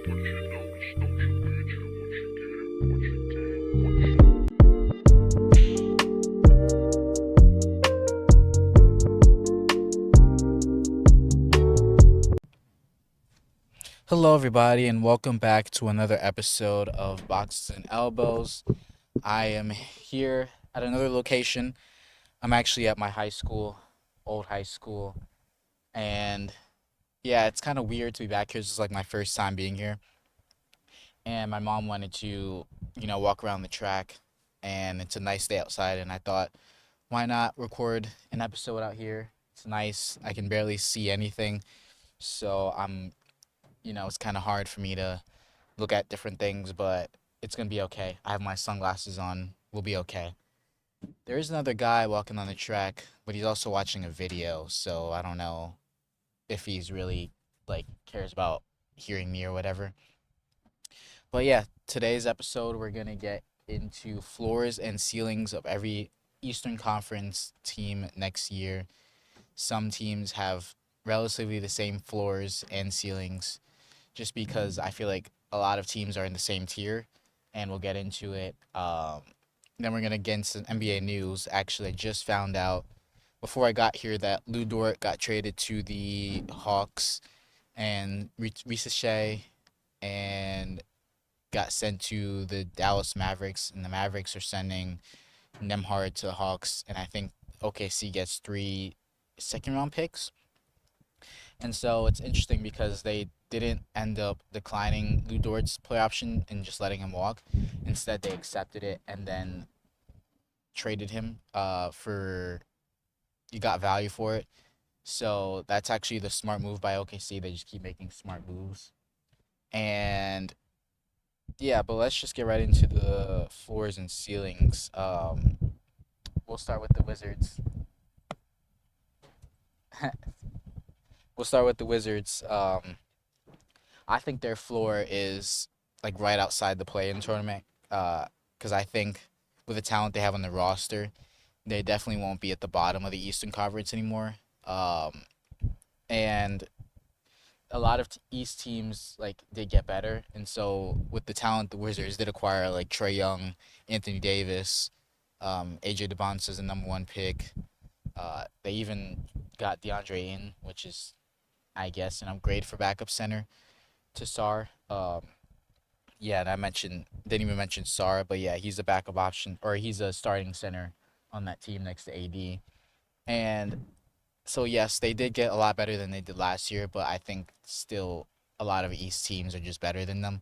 Hello, everybody, and welcome back to another episode of Boxes and Elbows. I am here at another location. I'm actually at my high school, old high school, and yeah, it's kind of weird to be back here. This is like my first time being here, and my mom wanted to, walk around the track, and it's a nice day outside, and I thought, why not record an episode out here? It's nice. I can barely see anything, so it's kind of hard for me to look at different things, but it's gonna be okay. I have my sunglasses on. We'll be okay. There is another guy walking on the track, but he's also watching a video, so I don't know if he's really like cares about hearing me or whatever. But yeah, today's episode we're gonna get into floors and ceilings of every Eastern Conference team next year. Some teams have relatively the same floors and ceilings just because I feel like a lot of teams are in the same tier, and we'll get into it. Then we're gonna get into some NBA news. Actually, I just found out before I got here that Lou Dort got traded to the Hawks, and Ricochet and got sent to the Dallas Mavericks, and the Mavericks are sending Nemhard to the Hawks, and I think OKC gets three second round picks. And so it's interesting because they didn't end up declining Lou Dort's play option and just letting him walk. Instead, they accepted it and then traded him for you got value for it. So that's actually the smart move by OKC. They just keep making smart moves. And yeah, but let's just get right into the floors and ceilings. We'll start with the Wizards. We'll start with the Wizards. I think their floor is like right outside the play-in tournament. Because I think with the talent they have on the roster, they definitely won't be at the bottom of the Eastern Conference anymore. And a lot of East teams like did get better, and so with the talent the Wizards did acquire like Trey Young, Anthony Davis, AJ DeBonce is a number one pick. They even got DeAndre in, which is I guess an upgrade for backup center to Sar. Yeah, and I mentioned didn't even mention Sar, but yeah, he's a backup option or he's a starting center on that team next to AD. And so yes, they did get a lot better than they did last year, but I think still a lot of East teams are just better than them.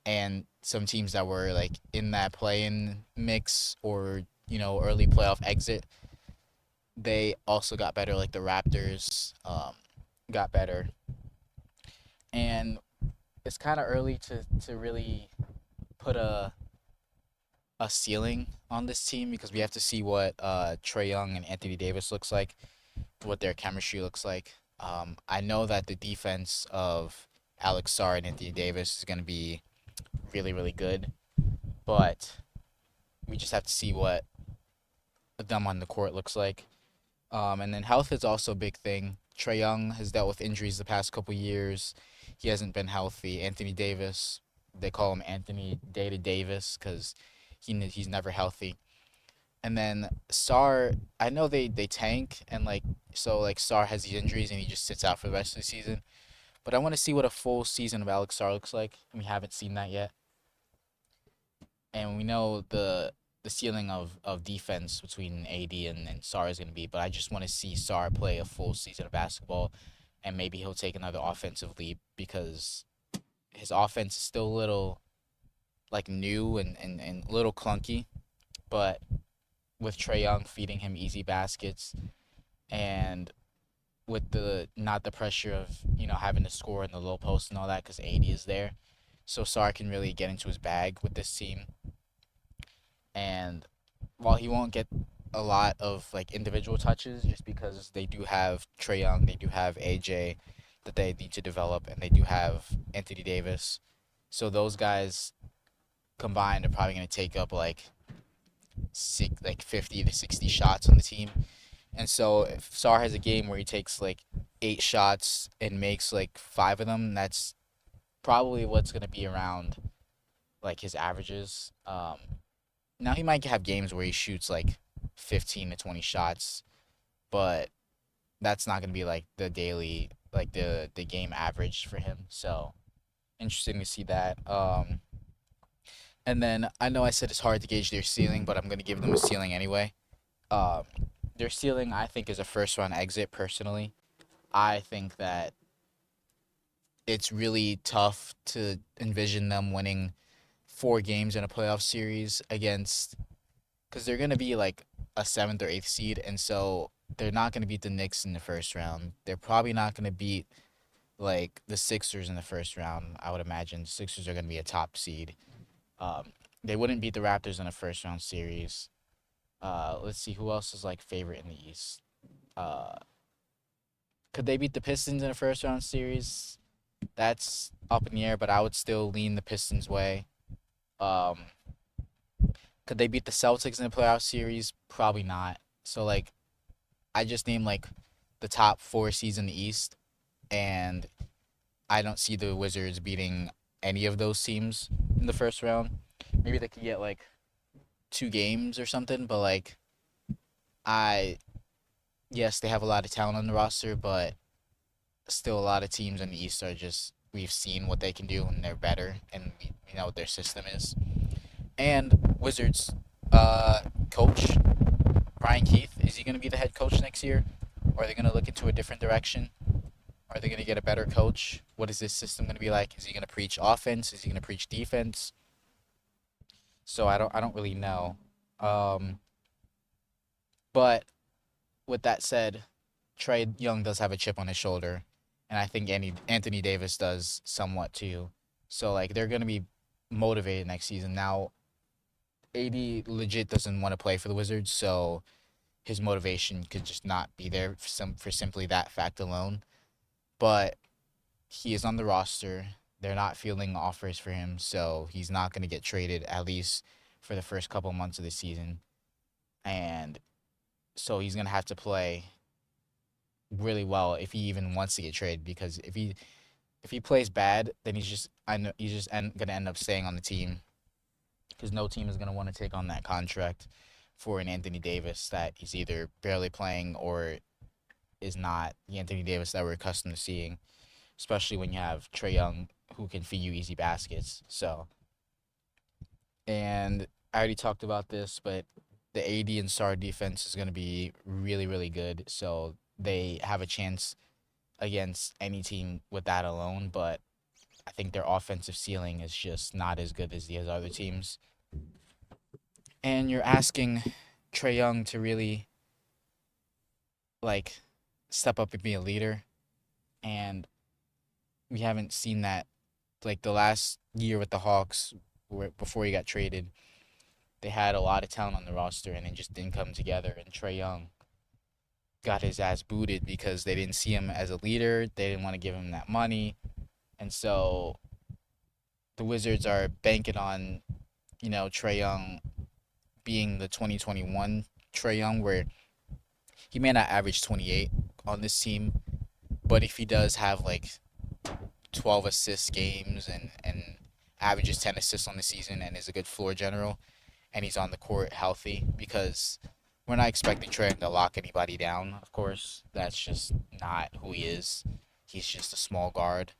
And some teams that were like in that play-in mix or early playoff exit, they also got better. Like the Raptors, got better, and it's kind of early to really put a ceiling on this team because we have to see what Trey Young and Anthony Davis looks like, what their chemistry looks like. I know that the defense of Alex Sarr and Anthony Davis is going to be really, really good, but we just have to see what them on the court looks like. And then health is also a big thing. Trey Young has dealt with injuries the past couple years. He hasn't been healthy. Anthony Davis, they call him Anthony Data Davis because he's never healthy. And then Sar, I know they tank and like Sar has these injuries and he just sits out for the rest of the season. But I want to see what a full season of Alex Sar looks like. We haven't seen that yet, and we know the ceiling of defense between AD and Sar is going to be. But I just want to see Sar play a full season of basketball, and maybe he'll take another offensive leap because his offense is still a little like new and a little clunky. But with Trey Young feeding him easy baskets and with the not the pressure of having to score in the low post and all that because AD is there, so Sar can really get into his bag with this team. And while he won't get a lot of like individual touches, just because they do have Trey Young, they do have AJ that they need to develop, and they do have Anthony Davis, so those guys combined are probably going to take up like 50 to 60 shots on the team. And so if Sar has a game where he takes like 8 shots and makes like 5 of them, that's probably what's gonna be around like his averages. Now he might have games where he shoots like 15 to 20 shots, but that's not gonna be like the daily like the game average for him. So interesting to see that. And then I know I said it's hard to gauge their ceiling, but I'm gonna give them a ceiling anyway. Um, their ceiling I think is a first round exit. Personally, I think that it's really tough to envision them winning 4 games in a playoff series against because they're gonna be like a seventh or eighth seed, and so they're not gonna beat the Knicks in the first round. They're probably not gonna beat like the Sixers in the first round. I would imagine the Sixers are gonna be a top seed. They wouldn't beat the Raptors in a first round series. Let's see who else is like favorite in the East. Uh, could they beat the Pistons in a first round series? That's up in the air, but I would still lean the Pistons way. Um, could they beat the Celtics in the playoff series? Probably not. So like I just named like the top 4 seeds in the East, and I don't see the Wizards beating any of those teams in the first round. Maybe they could get like 2 games or something, but like I yes, they have a lot of talent on the roster, but still a lot of teams in the East are just we've seen what they can do and they're better and we know what their system is. And Wizards coach Brian Keith, is he going to be the head coach next year? Or are they going to look into a different direction? Are they going to get a better coach? What is this system going to be like? Is he going to preach offense? Is he going to preach defense? So I don't really know. Um, but with that said, Trey Young does have a chip on his shoulder, and I think Anthony Davis does somewhat too. So like they're gonna be motivated next season. Now, AD legit doesn't want to play for the Wizards, so his motivation could just not be there for simply that fact alone. But he is on the roster. They're not fielding offers for him, so he's not gonna get traded at least for the first couple months of the season. And so he's gonna have to play really well if he even wants to get traded because if he plays bad, then he's just gonna end up staying on the team because no team is gonna want to take on that contract for an Anthony Davis that he's either barely playing or is not the Anthony Davis that we're accustomed to seeing, especially when you have Trey Young who can feed you easy baskets. So, and I already talked about this, but the AD and Star defense is gonna be really really good. So they have a chance against any team with that alone, but I think their offensive ceiling is just not as good as the other teams. And you're asking Trey Young to really like step up and be a leader, and we haven't seen that. Like the last year with the Hawks, where before he got traded, they had a lot of talent on the roster, and it just didn't come together. And Trey Young got his ass booted because they didn't see him as a leader. They didn't want to give him that money, and so the Wizards are banking on Trey Young being the 2021 Trey Young, where he may not average 28 on this team, but if he does have like 12 assist games and averages 10 assists on the season and is a good floor general, and he's on the court healthy, because we're not expecting Trey to lock anybody down, of course. That's just not who he is. He's just a small guard.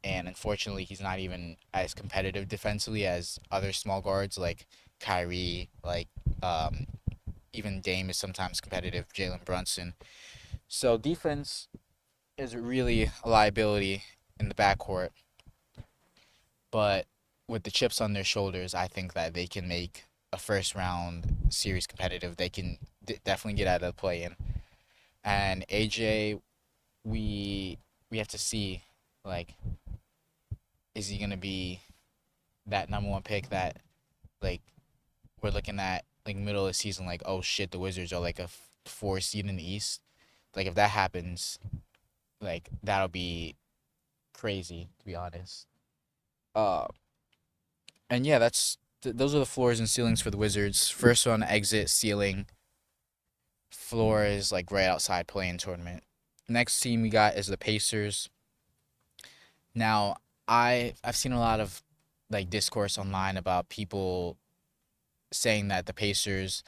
And unfortunately, he's not even as competitive defensively as other small guards like Kyrie, like um, even Dame is sometimes competitive, Jalen Brunson. So defense is really a liability in the backcourt, but with the chips on their shoulders, I think that they can make a first round series competitive. They can definitely get out of the play in. And AJ, we we have to see, like, is he gonna be that number one pick that like we're looking at like middle of the season, like, oh shit, the Wizards are like a 4 seed in the East. Like if that happens, like that'll be crazy to be honest. Uh, and yeah, those are the floors and ceilings for the Wizards. First one, exit ceiling. Floor is like right outside playing tournament. Next team we got is the Pacers. Now I've seen a lot of like discourse online about people saying that the Pacers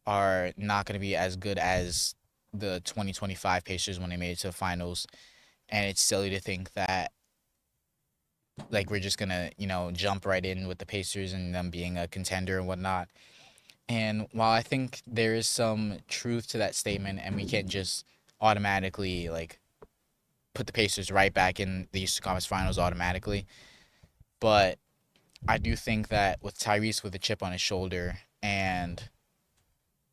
are not going to be as good as the 2025 Pacers when they made it to the finals, and it's silly to think that like we're just gonna jump right in with the Pacers and them being a contender and whatnot. And while I think there is some truth to that statement, and we can't just automatically like put the Pacers right back in the Eastern Conference Finals automatically, but I do think that with Tyrese with a chip on his shoulder and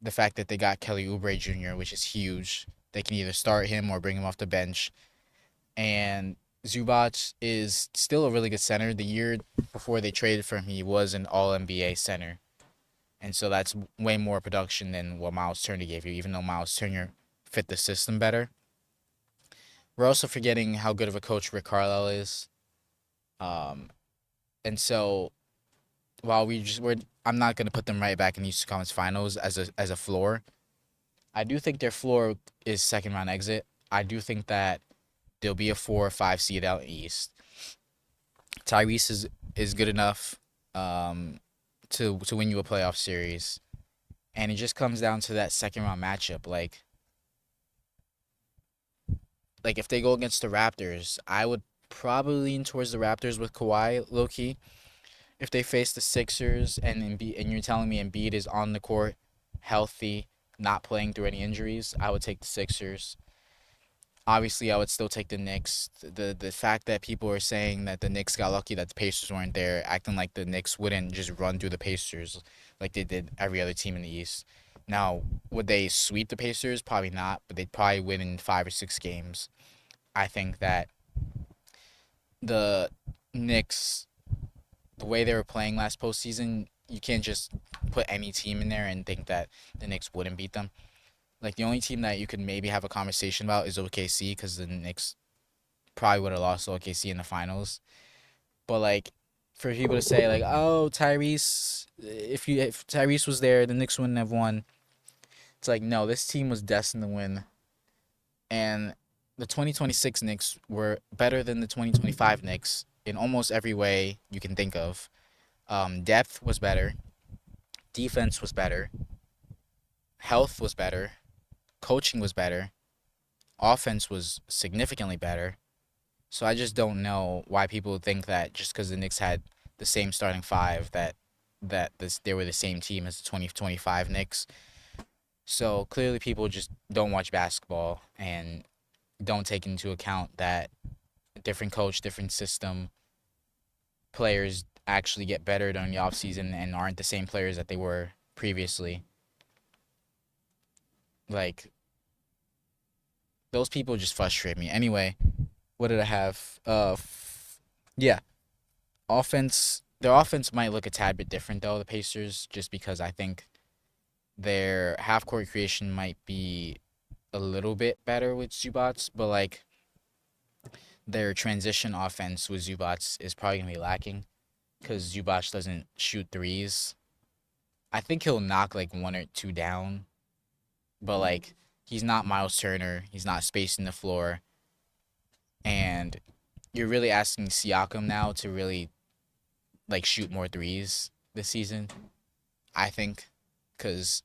the fact that they got Kelly Oubre Jr., which is huge, they can either start him or bring him off the bench. And Zubac is still a really good center. The year before they traded for him, he was an All NBA center, and so that's way more production than what Miles Turner gave you. Even though Miles Turner fit the system better, we're also forgetting how good of a coach Rick Carlisle is. Um, and so while I'm not gonna put them right back in the Eastern Conference Finals as a floor. I do think their floor is second round exit. I do think that there'll be a 4 or 5 seed out east. Tyrese is good enough um, to win you a playoff series, and it just comes down to that second round matchup. Like if they go against the Raptors, I would probably lean towards the Raptors with Kawhi low key. If they face the Sixers and and you're telling me Embiid is on the court, healthy, not playing through any injuries, I would take the Sixers. Obviously, I would still take the Knicks. The fact that people are saying that the Knicks got lucky that the Pacers weren't there, acting like the Knicks wouldn't just run through the Pacers like they did every other team in the East. Now, would they sweep the Pacers? Probably not, but they'd probably win in 5 or 6 games. I think that the Knicks, the way they were playing last postseason, you can't just put any team in there and think that the Knicks wouldn't beat them. Like the only team that you could maybe have a conversation about is OKC because the Knicks probably would have lost to OKC in the finals. But like for people to say like, oh Tyrese, if Tyrese was there, the Knicks wouldn't have won. It's like no, this team was destined to win, and the 2026 Knicks were better than the 2025 Knicks in almost every way you can think of. Depth was better, defense was better, health was better, coaching was better, offense was significantly better. So I just don't know why people think that just because the Knicks had the same starting five that they were the same team as the 2025 Knicks. So clearly people just don't watch basketball and don't take into account that different coach, different system, players actually get better during the offseason and aren't the same players that they were previously. Like those people just frustrate me. Anyway, what did I have? Yeah, offense. Their offense might look a tad bit different though, the Pacers, just because I think their half court creation might be a little bit better with Zubats, but like their transition offense with Zubats is probably gonna be lacking because Zubats doesn't shoot threes. I think he'll knock like 1 or 2 down, but like he's not Miles Turner. He's not spacing the floor, and you're really asking Siakam now to really like shoot more threes this season. I think because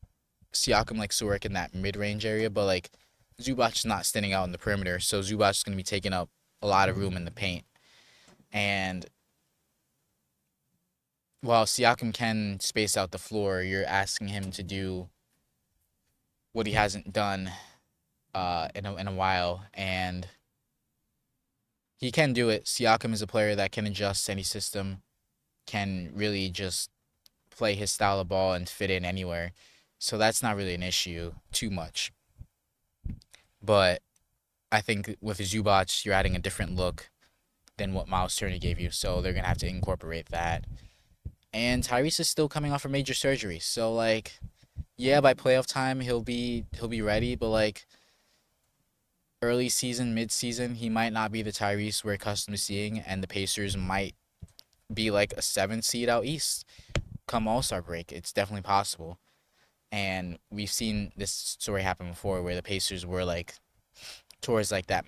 Siakam likes to work in that mid range area, but like Zubac is not standing out in the perimeter, so Zubac is going to be taking up a lot of room in the paint. And while Siakam can space out the floor, you're asking him to do what he hasn't done in a while, and he can do it. Siakam is a player that can adjust any system, can really just play his style of ball and fit in anywhere. So that's not really an issue too much. But I think with Zubac, you're adding a different look than what Miles Turner gave you. So they're gonna have to incorporate that. And Tyrese is still coming off a major surgery. So like, yeah, by playoff time he'll be ready, but like early season, mid season, he might not be the Tyrese we're accustomed to seeing, and the Pacers might be like a 7 seed out east come All Star break. It's definitely possible. And we've seen this story happen before where the Pacers were like towards like that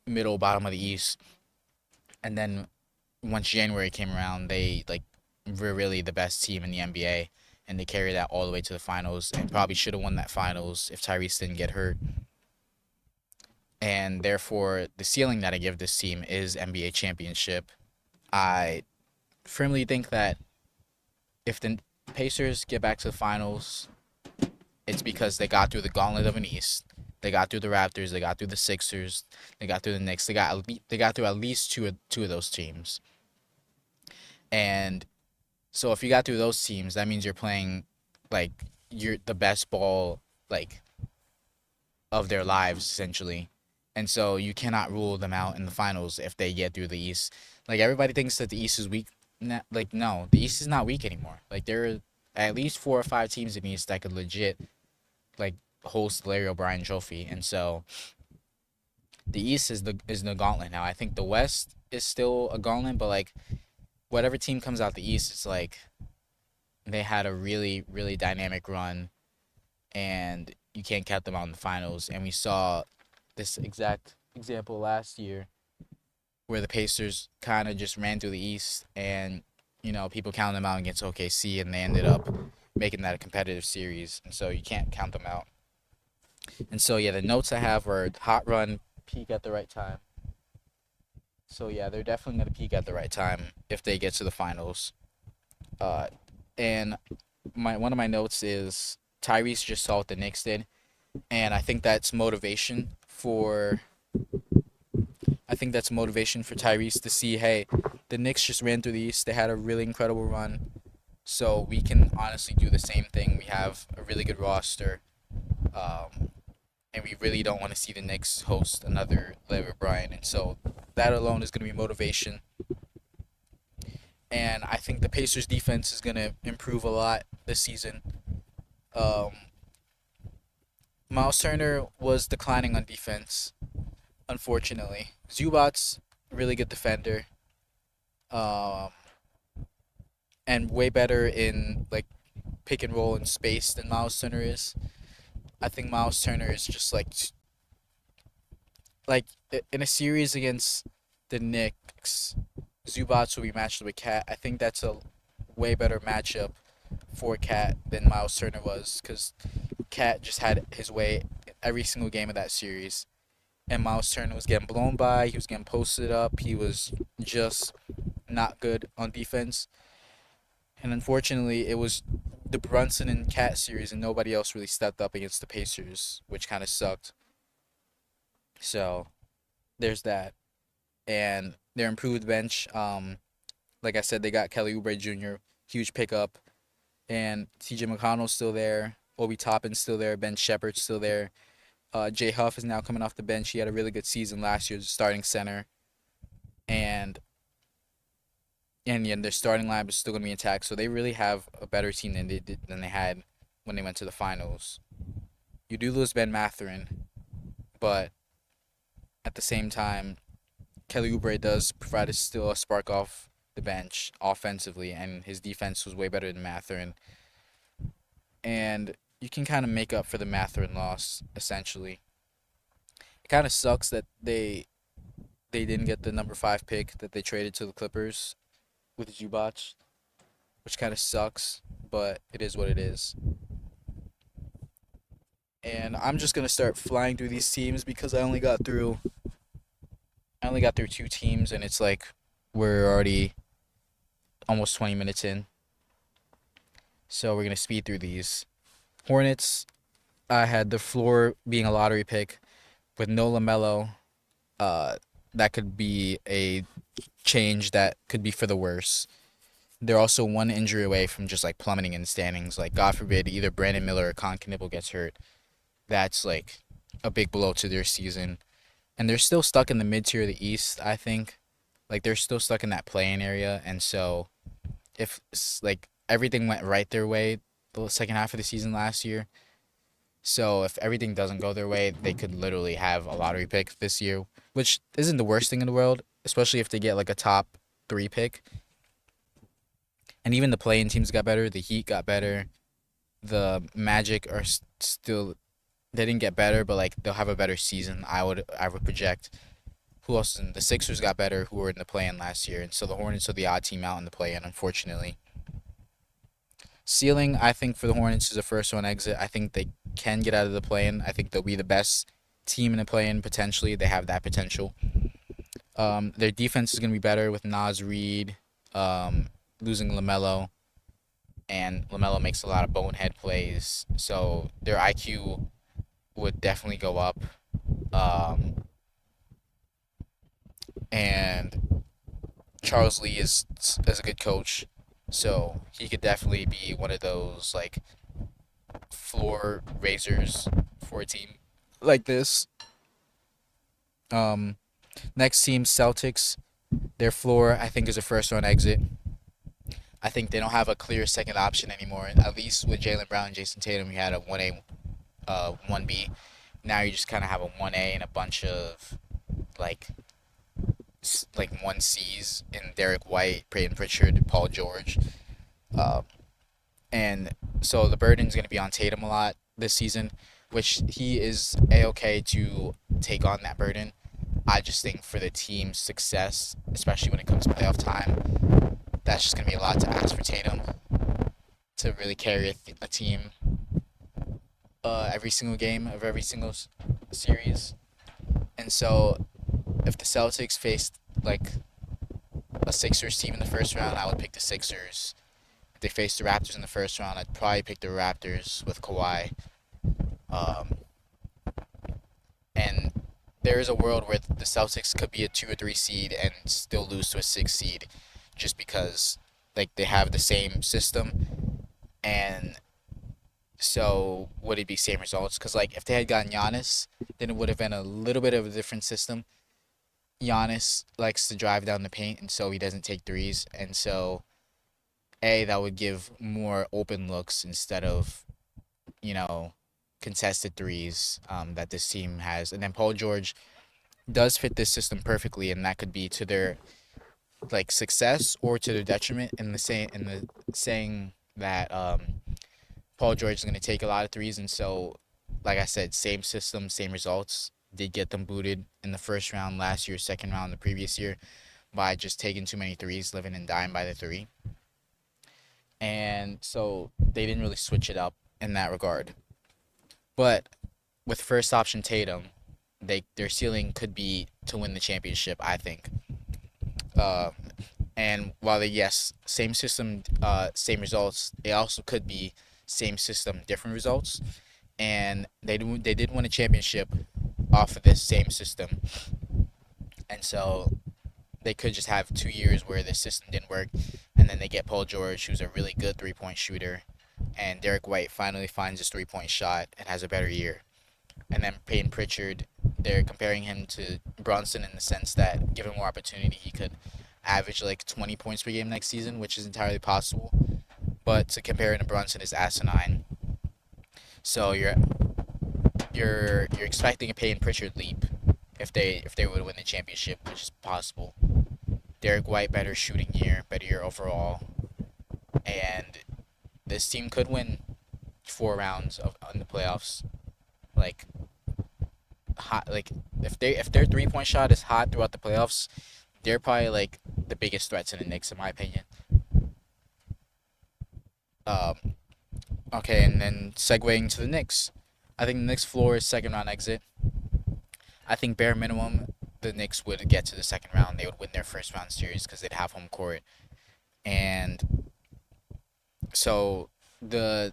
middle bottom of the East, and then once January came around, they like were really the best team in the NBA, and they carried that all the way to the finals, and probably should have won that finals if Tyrese didn't get hurt. And therefore, the ceiling that I give this team is NBA championship. I firmly think that if the Pacers get back to the finals, it's because they got through the gauntlet of an East. They got through the Raptors. They got through the Sixers. They got through the Knicks. They got through at least two of those teams. And so if you got through those teams, that means you're playing like you're the best ball like of their lives essentially. And so you cannot rule them out in the finals if they get through the East. Like everybody thinks that the East is weak. Like no, the East is not weak anymore. Like there are at least 4 or 5 teams in the East that could legit like host the Larry O'Brien Trophy. And so the East is the gauntlet now. I think the West is still a gauntlet, but like whatever team comes out the East, it's like they had a really really dynamic run, and you can't count them out in the finals. And we saw this exact example last year where the Pacers kind of just ran through the East, and people counted them out against OKC, and they ended up making that a competitive series. And so you can't count them out. And so yeah, the notes I have are hot run, peak at the right time. So yeah, they're definitely gonna peak at the right time if they get to the finals. Uh, and my one of my notes is Tyrese just saw what the Knicks did, and I think that's motivation for Tyrese to see, hey, the Knicks just ran through the East. They had a really incredible run, so we can honestly do the same thing. We have a really good roster, um, and we really don't want to see the Knicks host another Larry O'Brien. And so that alone is going to be motivation. And I think the Pacers defense is going to improve a lot this season. Um, Miles Turner was declining on defense, unfortunately. Zubac's a really good defender, um, and way better in like pick and roll and space than Miles Turner is. I think Miles Turner is just like in a series against the Knicks, Zubats will be matched with Cat. I think that's a way better matchup for Cat than Miles Turner was, because Cat just had his way every single game of that series, and Miles Turner was getting blown by. He was getting posted up. He was just not good on defense, and unfortunately, it was the Brunson and Cat series, and nobody else really stepped up against the Pacers, which kind of sucked. So there's that, and their improved bench. Like I said, they got Kelly Oubre Jr., huge pickup, and T.J. McConnell's still there. Obi Toppin's still there. Ben Shepherd's still there. Jay Huff is now coming off the bench. He had a really good season last year as a starting center, and yeah, their starting lineup is still going to be intact. So they really have a better team than they had when they went to the finals. You do lose Ben Mathurin, but at the same time, Kelly Oubre does provide still a spark off the bench offensively, and his defense was way better than Mathurin. And you can kind of make up for the Mathurin loss essentially. It kind of sucks that they didn't get the number 5 pick that they traded to the Clippers with Zubac, which kind of sucks, but it is what it is. And I'm just gonna start flying through these teams because I only got through 2 teams, and it's like we're already almost 20 minutes in. So we're gonna speed through these. Hornets. I had the floor being a lottery pick with no Lamelo. Uh, that could be a change that could be for the worse. They're also one injury away from just like plummeting in the standings. Like God forbid, either Brandon Miller or Con Knibble gets hurt. That's like a big blow to their season. And they're still stuck in the mid tier of the East, I think. Like they're still stuck in that play-in area, and so if like everything went right their way the second half of the season last year, so if everything doesn't go their way, they could literally have a lottery pick this year, which isn't the worst thing in the world, especially if they get like a top 3 pick. And even the play-in teams got better. The Heat got better. The Magic are still, they didn't get better, but like they'll have a better season. I would project. who else? The Sixers got better, who were in the play-in last year, and so the Hornets are the odd team out in the play-in, unfortunately. Ceiling, I think for the Hornets is a first round exit. I think they can get out of the play-in. I think they'll be the best team in the play-in potentially. They have that potential. Their defense is going to be better with Naz Reid, losing LaMelo, and LaMelo makes a lot of bonehead plays, so their IQ would definitely go up. Um, and Charles Lee is a good coach, so he could definitely be one of those like floor raisers for a team like this. Um, Next team Celtics. Their floor I think is a first round exit. I think they don't have a clear second option anymore. At least with Jaylen Brown and Jason Tatum, you had a 1A, 1B. Now you just kind of have a 1A and a bunch of like like 1Cs in Derek White, Peyton Pritchard, Paul George. Um, and so the burden's going to be on Tatum a lot this season, which he is a-okay to take on that burden. I just think for the team's success, especially when it comes to playoff time, that's just going to be a lot to ask for Tatum to really carry a team every single game of every single series. And so if the Celtics faced like a Sixers team in the first round, I would pick the Sixers. If they faced the Raptors in the first round, I'd probably pick the Raptors with Kawhi. Um, and there is a world where the Celtics could be a 2 or 3 seed and still lose to a 6 seed, just because like they have the same system, and so would it be same results? Because like if they had gotten Giannis, then it would have been a little bit of a different system. Giannis likes to drive down the paint, and so he doesn't take threes, and so that would give more open looks instead of you know contested threes that this team has. And then Paul George does fit this system perfectly, and that could be to their like success or to their detriment. In the saying that Paul George is going to take a lot of threes, and so like I said, same system, same results. Did get them booted in the first round last year, second round the previous year by just taking too many threes, living and dying by the three. And so they didn't really switch it up in that regard. But with first option Tatum, their ceiling could be to win the championship, I think. Uh, and while they yes, same system, same results, they also could be same system, different results. And they did win a championship off of this same system, and so they could just have 2 years where the system didn't work, and then they get Paul George, who's a really good 3 point shooter, and Derek White finally finds his 3 point shot and has a better year. And then Peyton Pritchard, they're comparing him to Brunson in the sense that given more opportunity, he could average like 20 points per game next season, which is entirely possible. But to compare him to Brunson is asinine. So you're expecting a Peyton Pritchard leap if they would win the championship, which is possible. Derek White better shooting year, better year overall, and this team could win 4 rounds of in the playoffs. Like hot, like if their 3 point shot is hot throughout the playoffs, they're probably like the biggest threats in the Knicks in my opinion. Um, okay, and then segueing to the Knicks, I think the Knicks floor is second round exit. I think bare minimum the Knicks would get to the second round. They would win their first round series because they'd have home court, and so the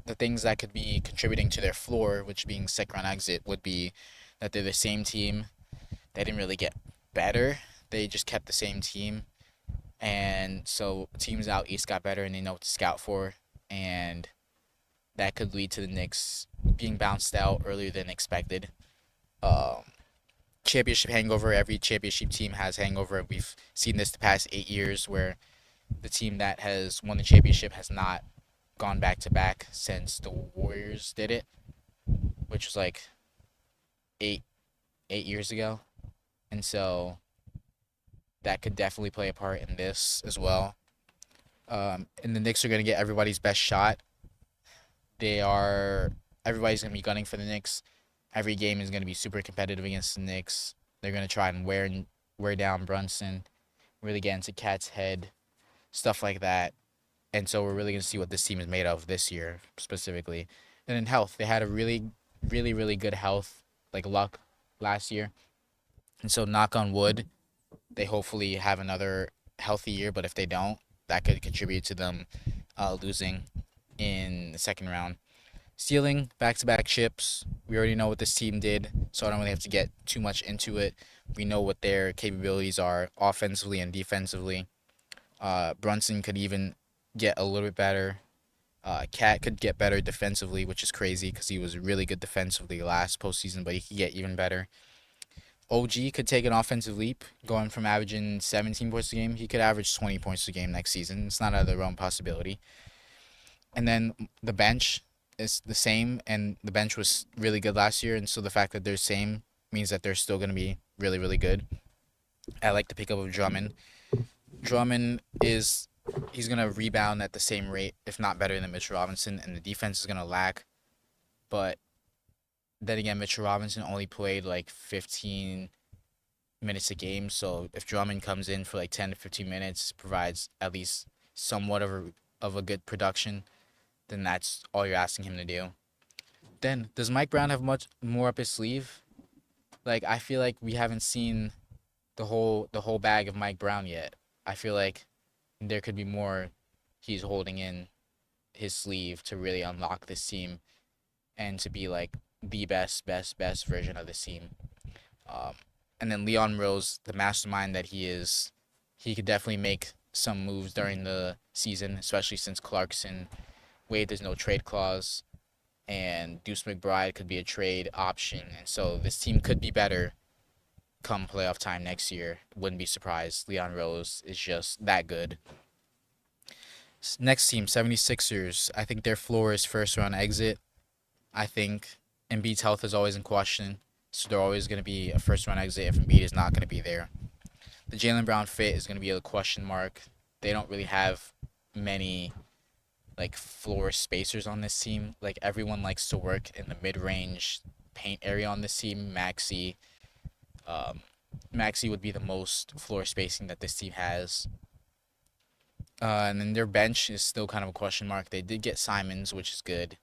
the things that could be contributing to their floor, which being second round exit, would be that they're the same team. They didn't really get better. They just kept the same team, and so teams out east got better, and they know what to scout for, and that could lead to the Knicks being bounced out earlier than expected. Um, Championship hangover. Every championship team has hangover. We've seen this the past 8 years, where the team that has won the championship has not gone back to back since the Warriors did it, which was like eight 8 years ago, and so that could definitely play a part in this as well. And the Knicks are gonna get everybody's best shot. They are Everybody's gonna be gunning for the Knicks. Every game is gonna be super competitive against the Knicks. They're gonna try and wear down Brunson, really get into Cat's head, stuff like that. And so we're really gonna see what this team is made of this year specifically. And in health, they had a really good health like luck last year, and so knock on wood, they hopefully have another healthy year. But if they don't, that could contribute to them losing in the second round. Stealing back-to-back chips. We already know what this team did, so I don't really have to get too much into it. We know what their capabilities are offensively and defensively. Brunson could even get a little bit better. Cat could get better defensively, which is crazy because he was really good defensively last postseason, but he could get even better. OG could take an offensive leap, going from averaging 17 points a game. He could average 20 points a game next season. It's not out of the realm possibility. And then the bench is the same, and the bench was really good last year, and so the fact that they're same means that they're still going to be really good. I like the pickup of Drummond. Drummond is he's going to rebound at the same rate, if not better than Mitchell Robinson, and the defense is going to lack. But then again, Mitchell Robinson only played like 15 minutes a game, so if Drummond comes in for like 10 to 15 minutes, provides at least somewhat of a good production, then that's all you're asking him to do. Then does Mike Brown have much more up his sleeve? Like I feel like we haven't seen the whole bag of Mike Brown yet. I feel like there could be more he's holding in his sleeve to really unlock this team and to be like the best version of this team. Um, and then Leon Rose, the mastermind that he is, he could definitely make some moves during the season, especially since Clarkson waived his no trade clause, and Deuce McBride could be a trade option, and so this team could be better come playoff time next year. Wouldn't be surprised. Leon Rose is just that good. Next team, 76ers. I think their floor is first round exit. I think Embiid's health is always in question, so they're always going to be a first round exit if Embiid is not going to be there. The Jaylen Brown fit is going to be a question mark. They don't really have many like floor spacers on this team. Like everyone likes to work in the mid range paint area on this team. Um, Maxi would be the most floor spacing that this team has. And then their bench is still kind of a question mark. They did get Simons, which is good,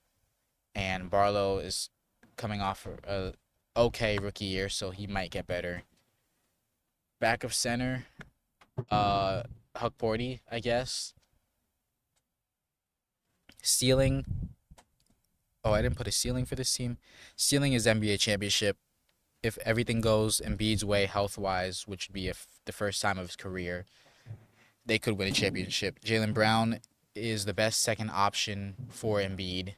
and Barlow is coming off a okay rookie year, so he might get better. Back of center, uh, Huck Porty, I guess. Ceiling. Oh, I didn't put a ceiling for this team. Ceiling is NBA championship. If everything goes Embiid's way health wise, which would be the first time of his career, they could win a championship. Jaylen Brown is the best second option for Embiid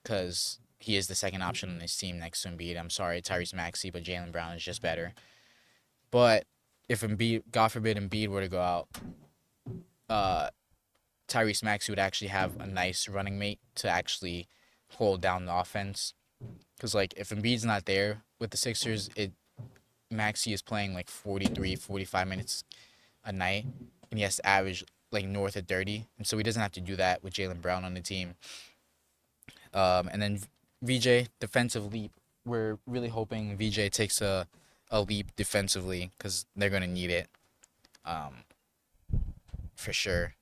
because he is the second option on this team next to Embiid. I'm sorry, Tyrese Maxey, but Jaylen Brown is just better. But if Embiid, God forbid, Embiid were to go out, uh, Tyrese Maxey would actually have a nice running mate to actually hold down the offense. Because like if Embiid's not there with the Sixers, Maxey is playing like 43, 45 minutes a night, and he has to average like north of 30, and so he doesn't have to do that with Jaylen Brown on the team. And then VJ defensive leap. We're really hoping VJ takes a leap defensively because they're gonna need it, um, for sure.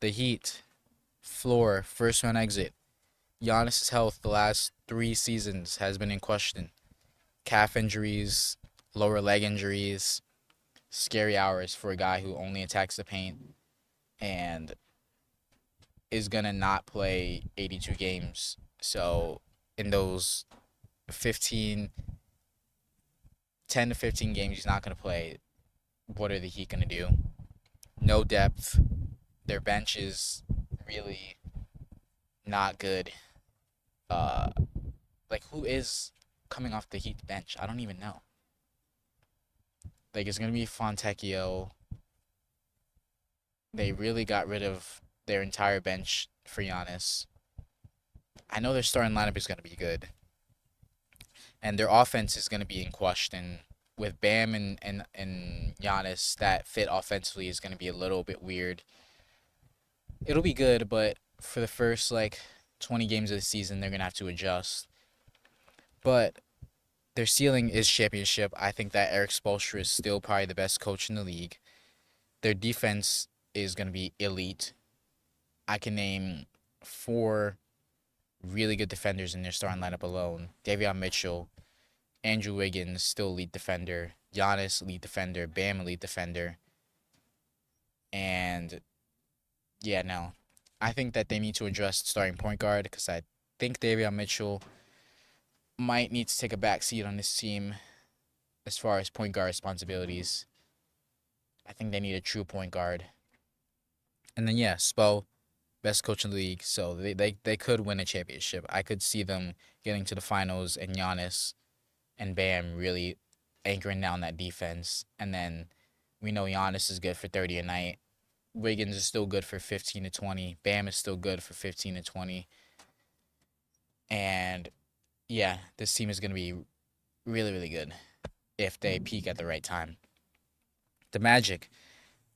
The Heat floor first round exit. Giannis's health the last 3 seasons has been in question. Calf injuries, lower leg injuries, scary hours for a guy who only attacks the paint and is gonna not play 82 games. So in those 15, 10 to 15 games he's not gonna play, what are the Heat gonna do? No depth. Their bench is really not good. Uh, like who is coming off the Heat bench? I don't even know. Like it's gonna be Fontecchio. They really got rid of their entire bench for Giannis. I know their starting lineup is gonna be good, and their offense is gonna be in question. With Bam and Giannis, that fit offensively is gonna be a little bit weird. It'll be good, but for the first like 20 games of the season, they're gonna have to adjust. But their ceiling is championship. I think that Eric Spoelstra is still probably the best coach in the league. Their defense is going to be elite. I can name four really good defenders in their starting lineup alone. Davion Mitchell, Andrew Wiggins, still elite defender. Giannis, elite defender. Bam, elite defender. And yeah, no. I think that they need to address starting point guard because I think Davion Mitchell might need to take a back seat on this team as far as point guard responsibilities. I think they need a true point guard. And then yeah, Spo, best coach in the league, so they could win a championship. I could see them getting to the finals and Giannis and Bam really anchoring down that defense. And then we know Giannis is good for 30 a night. Wiggins is still good for 15 to 20. Bam is still good for 15 to 20. And yeah, this team is going to be really, really good if they peak at the right time. The Magic,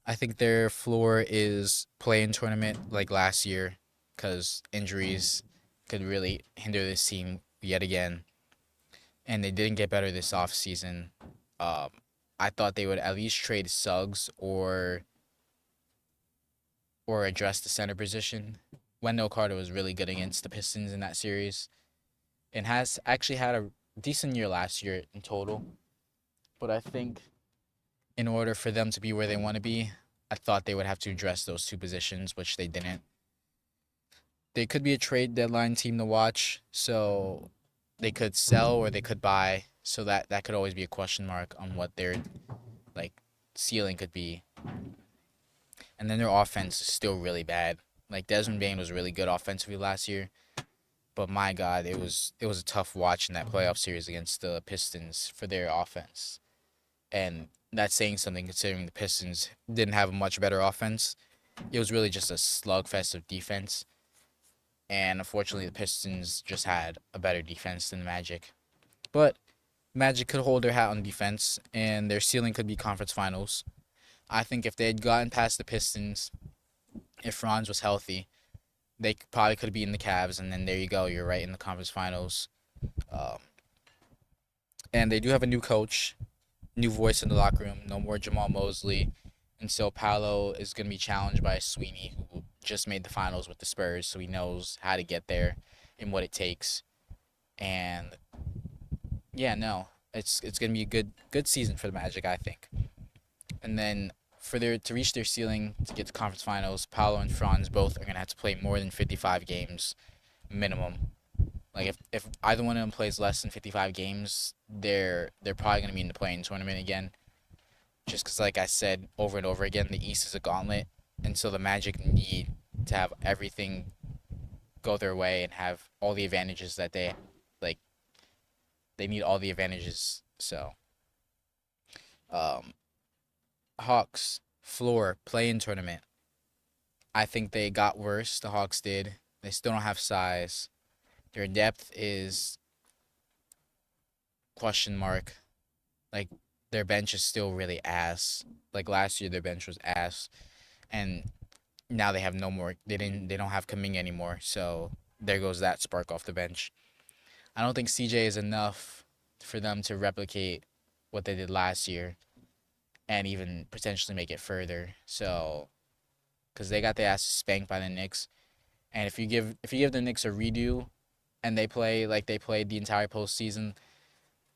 I think their floor is play-in tournament like last year because injuries could really hinder this team yet again. And they didn't get better this offseason. Um, I thought they would at least trade Suggs or address the center position. Wendell Carter was really good against the Pistons in that series and has actually had a decent year last year in total. But I think in order for them to be where they want to be, I thought they would have to address those two positions, which they didn't. They could be a trade deadline team to watch, so they could sell or they could buy. So that could always be a question mark on what their like ceiling could be. And then their offense is still really bad. Like Desmond Bain was really good offensively last year, but my God, it was a tough watch in that playoff series against the Pistons for their offense. And that's saying something considering the Pistons didn't have a much better offense. It was really just a slugfest of defense. And unfortunately, the Pistons just had a better defense than the Magic. But Magic could hold their hat on defense, and their ceiling could be conference finals. I think if they had gotten past the Pistons, if Franz was healthy, they probably could be in the Cavs, and then there you go. You're right in the conference finals. Um, and they do have a new coach, new voice in the locker room. No more Jamal Mosley. And so Paolo is going to be challenged by Sweeney, who just made the finals with the Spurs, so he knows how to get there and what it takes. And yeah, no, it's going to be a good season for the Magic, I think. And then for their to reach their ceiling to get to conference finals, Paolo and Franz both are going to have to play more than 55 games minimum. Like if either one of them plays less than 55 games, they're probably going to be in the play-in tournament again. Just because, like I said over and over again, the East is a gauntlet, and so the Magic need to have everything go their way and have all the advantages that like. They need all the advantages. So, um, Hawks floor play-in tournament. I think they got worse. The Hawks did. They still don't have size. Their depth is question mark. Like their bench is still really ass. Like last year, their bench was ass, and now they have no more. They don't have Kuminga anymore. So there goes that spark off the bench. I don't think CJ is enough for them to replicate what they did last year, and even potentially make it further. So, because they got their asses spanked by the Knicks, and if you give the Knicks a redo, and they play like they played the entire postseason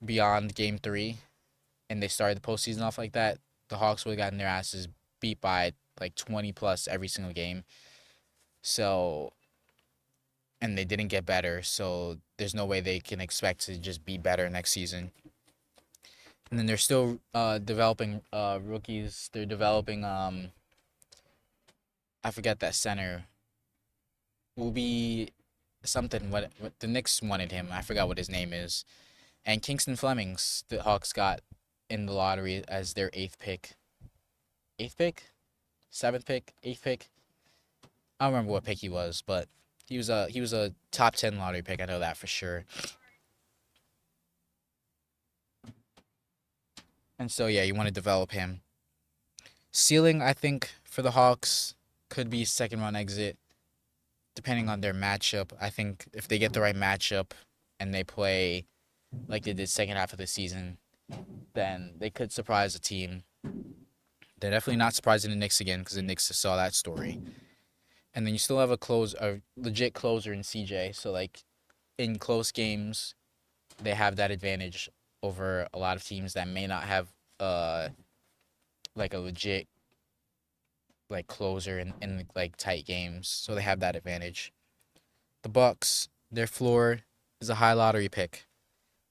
beyond Game 3, and they started the postseason off like that, the Hawks would have gotten their asses beat by like 20 plus every single game. So, and they didn't get better. So there's no way they can expect to just be better next season. And then they're still developing rookies. They're developing I forget that center will be something. What the Knicks wanted him. I forgot what his name is. And Kingston Flemings, the Hawks got in the lottery as their eighth pick. Eighth pick, seventh pick, eighth pick. I don't remember what pick he was, but he was a top 10 lottery pick. I know that for sure. And so yeah, you want to develop him. Ceiling, I think for the Hawks could be second round exit, depending on their matchup. I think if they get the right matchup and they play like they did second half of the season, then they could surprise a team. They're definitely not surprising the Knicks again because the Knicks just saw that story. And then you still have a legit closer in CJ. So like in close games, they have that advantage over a lot of teams that may not have uh like a legit like closer in like tight games. So they have that advantage. The Bucks, their floor is a high lottery pick.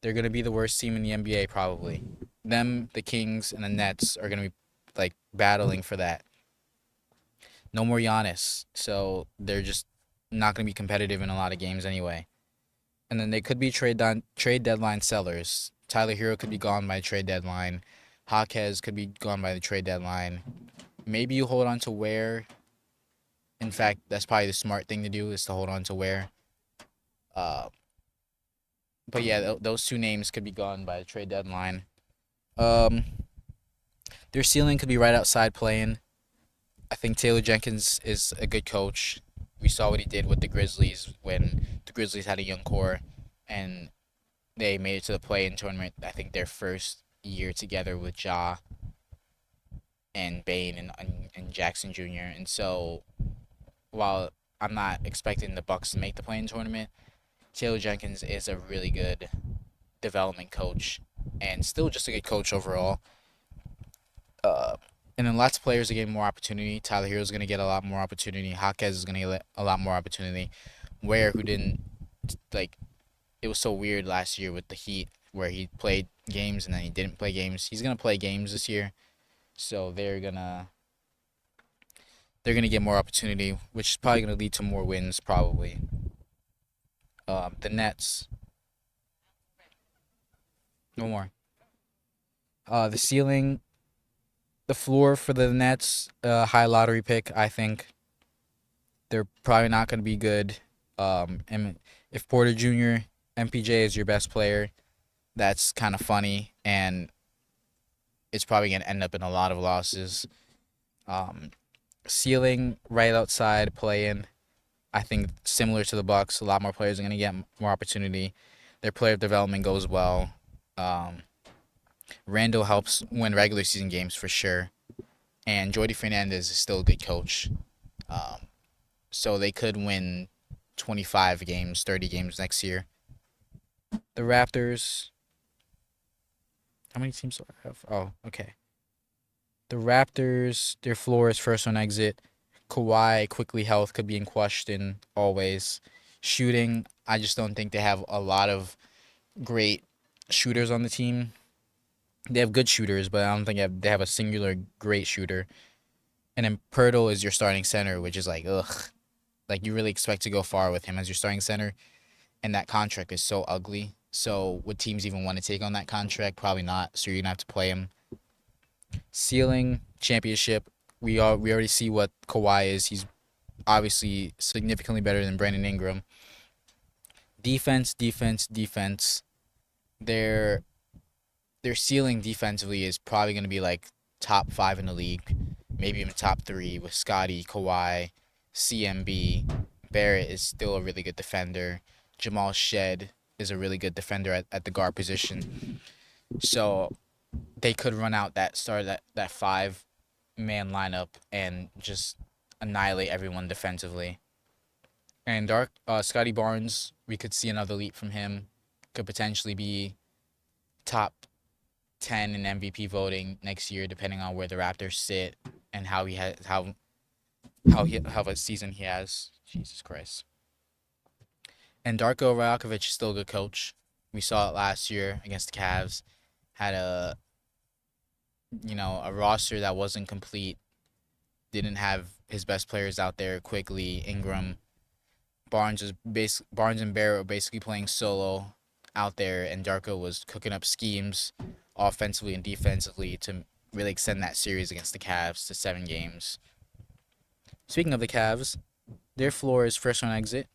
They're gonna be the worst team in the NBA probably. Them, the Kings, and the Nets are gonna be like battling for that. No more Giannis, so they're just not gonna be competitive in a lot of games anyway. And then they could be trade deadline sellers. Tyler Hero could be gone by trade deadline. Jaquez could be gone by the trade deadline. Maybe you hold on to Ware. In fact, that's probably the smart thing to do is to hold on to Ware. Uh, but yeah, those two names could be gone by the trade deadline. Um, their ceiling could be right outside playing. I think Taylor Jenkins is a good coach. We saw what he did with the Grizzlies when the Grizzlies had a young core, and they made it to the play-in tournament. I think their first year together with Ja and Bane and Jackson Jr. And so, while I'm not expecting the Bucks to make the play-in tournament, Taylor Jenkins is a really good development coach and still just a good coach overall. Uh, and then lots of players are getting more opportunity. Tyler Hero is going to get a lot more opportunity. Jaquez is going to get a lot more opportunity. Ware, who didn't like, it was so weird last year with the Heat where he played games and then he didn't play games. He's gonna play games this year, so they're gonna get more opportunity, which is probably gonna lead to more wins probably. The Nets, no more. The ceiling, the floor for the Nets, high lottery pick. I think they're probably not gonna be good. And if Porter Jr. MPJ is your best player, that's kind of funny, and it's probably gonna end up in a lot of losses. Um, Ceiling right outside play in. I think similar to the Bucks, a lot more players are gonna get more opportunity. Their player development goes well. Um, Randall helps win regular season games for sure, and Jordy Fernandez is still a good coach. Um, so they could win 25 games, 30 games next year. The Raptors. How many teams do I have? Oh, okay. The Raptors, their floor is first on exit. Kawhi quickly health could be in question always. Shooting, I just don't think they have a lot of great shooters on the team. They have good shooters, but I don't think they have a singular great shooter. And then Pirtle is your starting center, which is like ugh. Like you really expect to go far with him as your starting center, and that contract is so ugly. So would teams even want to take on that contract? Probably not. So you're gonna have to play him. Ceiling championship. We already see what Kawhi is. He's obviously significantly better than Brandon Ingram. Defense, defense, defense. Their their ceiling defensively is probably going to be like top 5 in the league, maybe even top 3 with Scotty, Kawhi, CMB. Barrett is still a really good defender. Jamal Shed is a really good defender at the guard position. So they could run out that 5-man lineup and just annihilate everyone defensively. And Scotty Barnes, we could see another leap from him. Could potentially be top 10 in MVP voting next year, depending on where the Raptors sit and how he has how a season he has. Jesus Christ. And Darko Rajakovic is still a good coach. We saw it last year against the Cavs. Had a roster that wasn't complete. Didn't have his best players out there quickly. Ingram, Barnes and Barrett were basically playing solo out there, and Darko was cooking up schemes offensively and defensively to really extend that series against the Cavs to 7 games. Speaking of the Cavs, their floor is first on exit.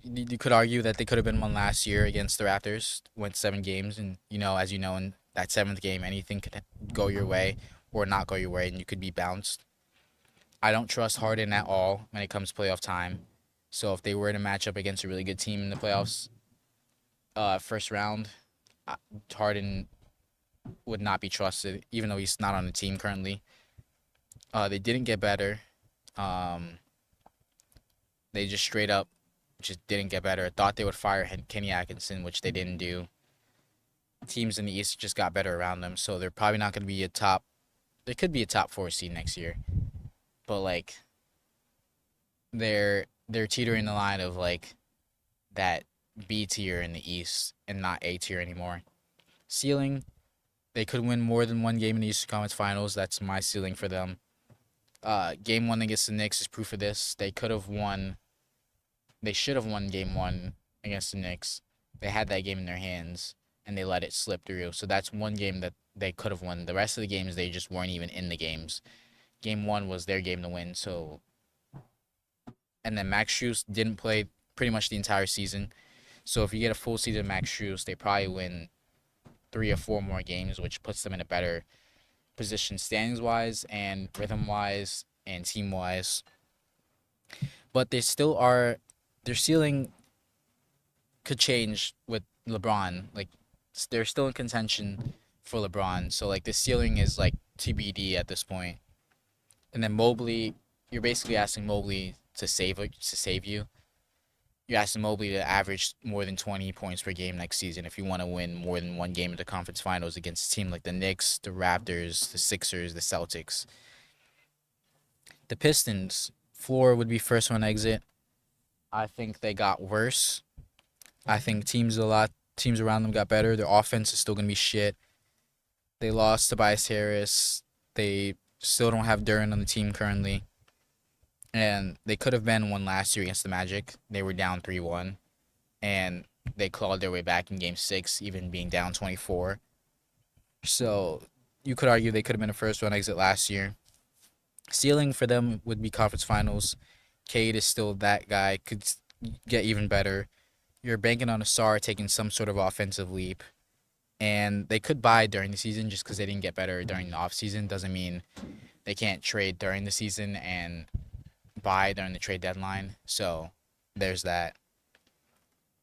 You could argue that they could have been one last year against the Raptors, went 7 games, and as you know, in that seventh game, anything could go your way or not go your way, and you could be bounced. I don't trust Harden at all when it comes to playoff time. So if they were in a matchup against a really good team in the playoffs, first round. uh, Harden would not be trusted, even though he's not on the team currently. They didn't get better. Um, they just straight up just didn't get better. Thought they would fire Kenny Atkinson, which they didn't do. Teams in the East just got better around them, so they're probably not going to be a top. They could be a top four seed next year, but like they're teetering the line of like that B tier in the East and not A tier anymore. Ceiling, they could win more than one game in the Eastern Conference Finals. That's my ceiling for them. Game one against the Knicks is proof of this. They could have won. They should have won game one against the Knicks. They had that game in their hands and they let it slip through. So that's one game that they could have won. The rest of the games they just weren't even in the games. Game one was their game to win. So, and then Max Strus didn't play pretty much the entire season. So if you get a full season of Max Strus, they probably win 3 or 4 more games, which puts them in a better position standings wise and rhythm wise and team wise. But they still are, their ceiling could change with LeBron. Like they're still in contention for LeBron. So like the ceiling is like TBD at this point. And then Mobley, you're basically asking Mobley to save you. You're asking Mobley to average more than 20 points per game next season if you want to win more than one game in the conference finals against a team like the Knicks, the Raptors, the Sixers, the Celtics. The Pistons, floor would be first one exit. I think they got worse. I think teams around them got better. Their offense is still gonna be shit. They lost Tobias Harris. They still don't have Duran on the team currently. And they could have been one last year against the Magic. They were down 3-1. And they clawed their way back in game six, even being down 24. So you could argue they could have been a first round exit last year. Ceiling for them would be conference finals. Cade is still that guy, could get even better. You're banking on Asar taking some sort of offensive leap. And they could buy during the season just because they didn't get better during the offseason. Doesn't mean they can't trade during the season and buy during the trade deadline. So there's that.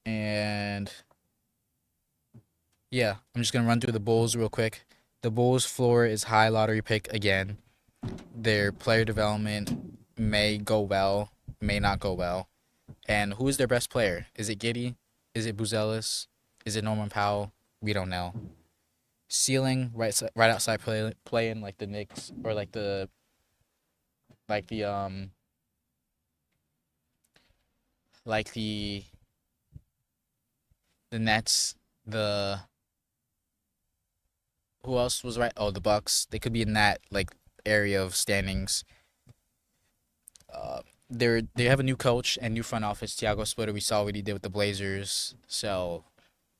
And yeah, I'm just gonna run through the Bulls real quick. The Bulls floor is high lottery pick again. Their player development may go well, may not go well. And who is their best player? Is it Giddy? Is it Buzelis? Is it Norman Powell? We don't know. Ceiling right outside playing like the Knicks or like the um like the Nets, the who else was right? Oh, the Bucks. They could be in that like area of standings. They have a new coach and new front office, Tiago Splitter. We saw what he did with the Blazers, so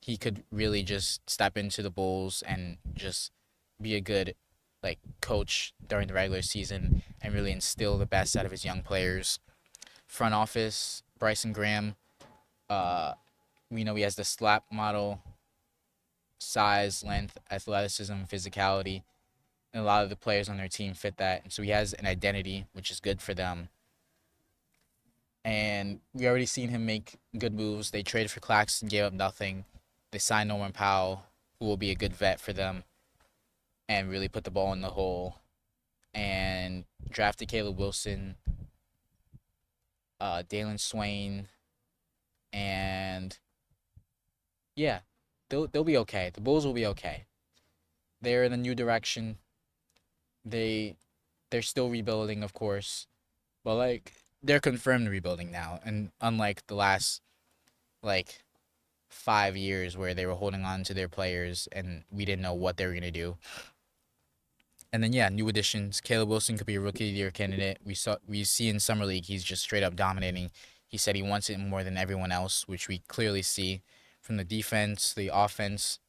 he could really just step into the Bulls and just be a good like coach during the regular season and really instill the best out of his young players. Front office, Bryson Graham. Uh, we know he has the slap model, size, length, athleticism, physicality, and a lot of the players on their team fit that. And so he has an identity, which is good for them. And we already seen him make good moves. They traded for Claxton, gave up nothing. They signed Norman Powell, who will be a good vet for them, and really put the ball in the hole. And drafted Caleb Wilson, Dalen Swain, and yeah, they'll be okay. The Bulls will be okay. They're in a new direction. They they're still rebuilding, of course, but like they're confirmed rebuilding now. And unlike the last like 5 years where they were holding on to their players and we didn't know what they were gonna do. And then yeah, new additions. Caleb Wilson could be a rookie of the year candidate. We see in summer league he's just straight up dominating. He said he wants it more than everyone else, which we clearly see from the defense, the offense,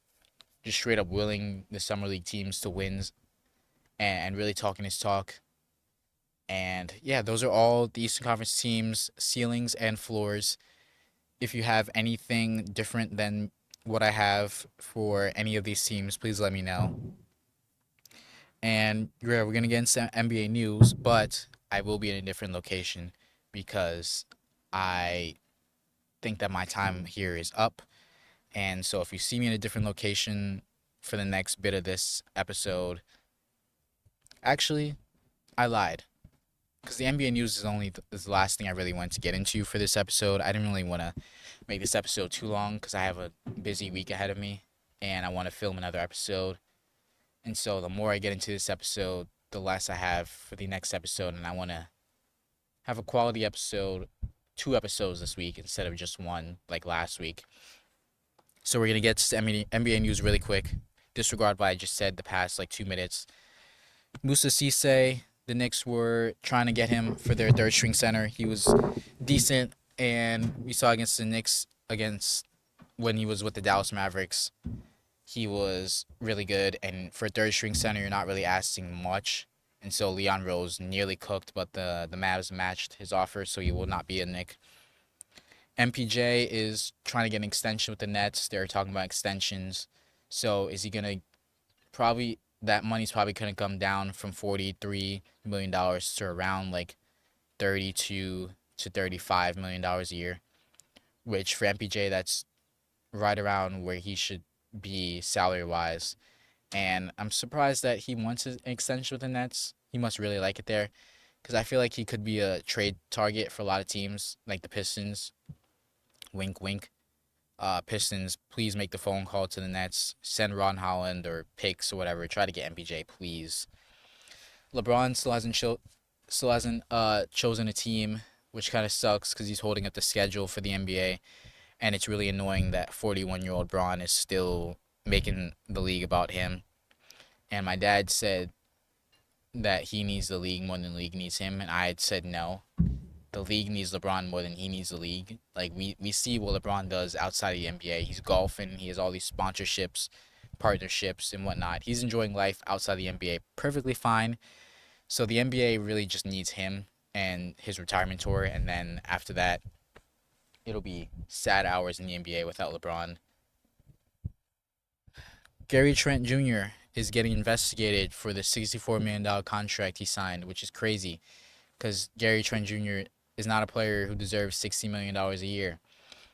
just straight up willing the summer league teams to win and really talking his talk. And yeah, those are all the Eastern Conference teams, ceilings and floors. If you have anything different than what I have for any of these teams, please let me know. And yeah, we're gonna get into NBA news, but I will be in a different location because I think that my time here is up. And so if you see me in a different location for the next bit of this episode, actually, I lied. Because the NBA news is the last thing I really wanted to get into for this episode. I didn't really want to make this episode too long because I have a busy week ahead of me and I want to film another episode. And so the more I get into this episode, the less I have for the next episode. And I want to have a quality episode, 2 episodes this week instead of just one like last week. So we're going to get to NBA news really quick. Disregard what I just said the past like 2 minutes. Musa Cisse, the Knicks were trying to get him for their third string center. He was decent, and we saw against the Knicks against when he was with the Dallas Mavericks, he was really good. And for third string center, you're not really asking much. And so Leon Rose nearly cooked, but the Mavs matched his offer, so he will not be a Knick. MPJ is trying to get an extension with the Nets. They're talking about extensions. So is he gonna probably that money's probably gonna come down from $43 million to around like 32 to $35 million a year, which for MPJ that's right around where he should be salary wise. And I'm surprised that he wants an extension with the Nets. He must really like it there because I feel like he could be a trade target for a lot of teams like the Pistons. Wink, wink. Pistons, please make the phone call to the Nets. Send Ron Holland or picks or whatever. Try to get MPJ, please. LeBron still hasn't chosen a team, which kind of sucks because he's holding up the schedule for the NBA, and it's really annoying that 41-year-old Bron is still making the league about him. And my dad said that he needs the league more than the league needs him, and I had said no. The league needs LeBron more than he needs the league. Like we see what LeBron does outside of the NBA. He's golfing. He has all these sponsorships, partnerships, and whatnot. He's enjoying life outside the NBA perfectly fine. So the NBA really just needs him and his retirement tour, and then after that, it'll be sad hours in the NBA without LeBron. Gary Trent Jr. is getting investigated for the $64 million contract he signed, which is crazy because Gary Trent Jr. is not a player who deserves $60 million a year.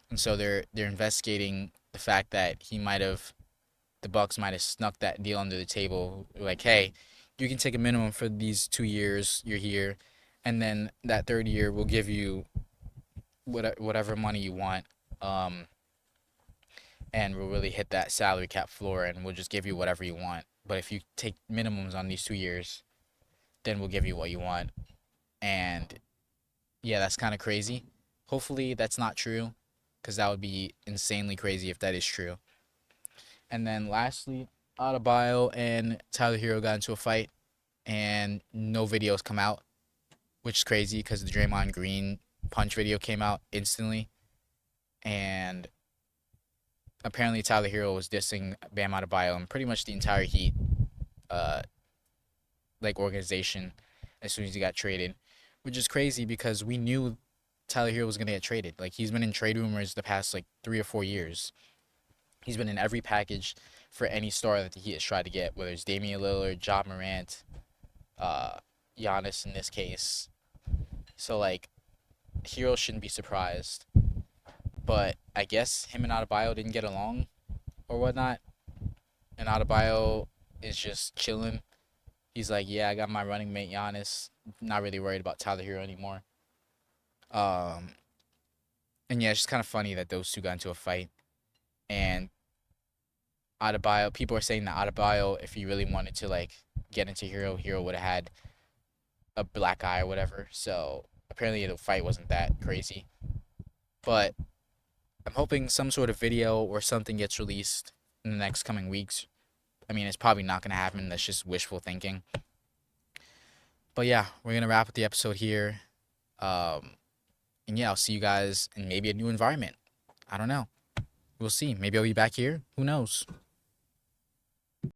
And so they're investigating the fact that the Bucks might have snuck that deal under the table. Like, hey, you can take a minimum for these 2 years you're here, and then that third year we'll give you whatever money you want, and we'll really hit that salary cap floor, and we'll just give you whatever you want. But if you take minimums on these 2 years, then we'll give you what you want. And yeah, that's kind of crazy. Hopefully that's not true, because that would be insanely crazy if that is true. And then lastly, Adebayo and Tyler Hero got into a fight, and no videos come out, which is crazy because the Draymond Green punch video came out instantly, and apparently Tyler Hero was dissing Bam Adebayo and pretty much the entire Heat, uh, like organization, as soon as he got traded, which is crazy because we knew Tyler Hero was gonna get traded. Like he's been in trade rumors the past like 3 or 4 years. He's been in every package for any star that the Heat has tried to get, whether it's Damian Lillard, Ja Morant, uh, Giannis in this case. So like, Hero shouldn't be surprised. But I guess him and Adebayo didn't get along or whatnot, and Adebayo is just chilling. He's like, yeah, I got my running mate Giannis. Not really worried about Tyler Hero anymore. Um, and yeah, it's just kind of funny that those two got into a fight. And Adebayo, people are saying that Adebayo, if he really wanted to like get into Hero, Hero would have had a black eye or whatever. So apparently the fight wasn't that crazy. But I'm hoping some sort of video or something gets released in the next coming weeks. I mean, it's probably not going to happen. That's just wishful thinking. But yeah, we're going to wrap up the episode here. And yeah, I'll see you guys in maybe a new environment. I don't know. We'll see. Maybe I'll be back here. Who knows?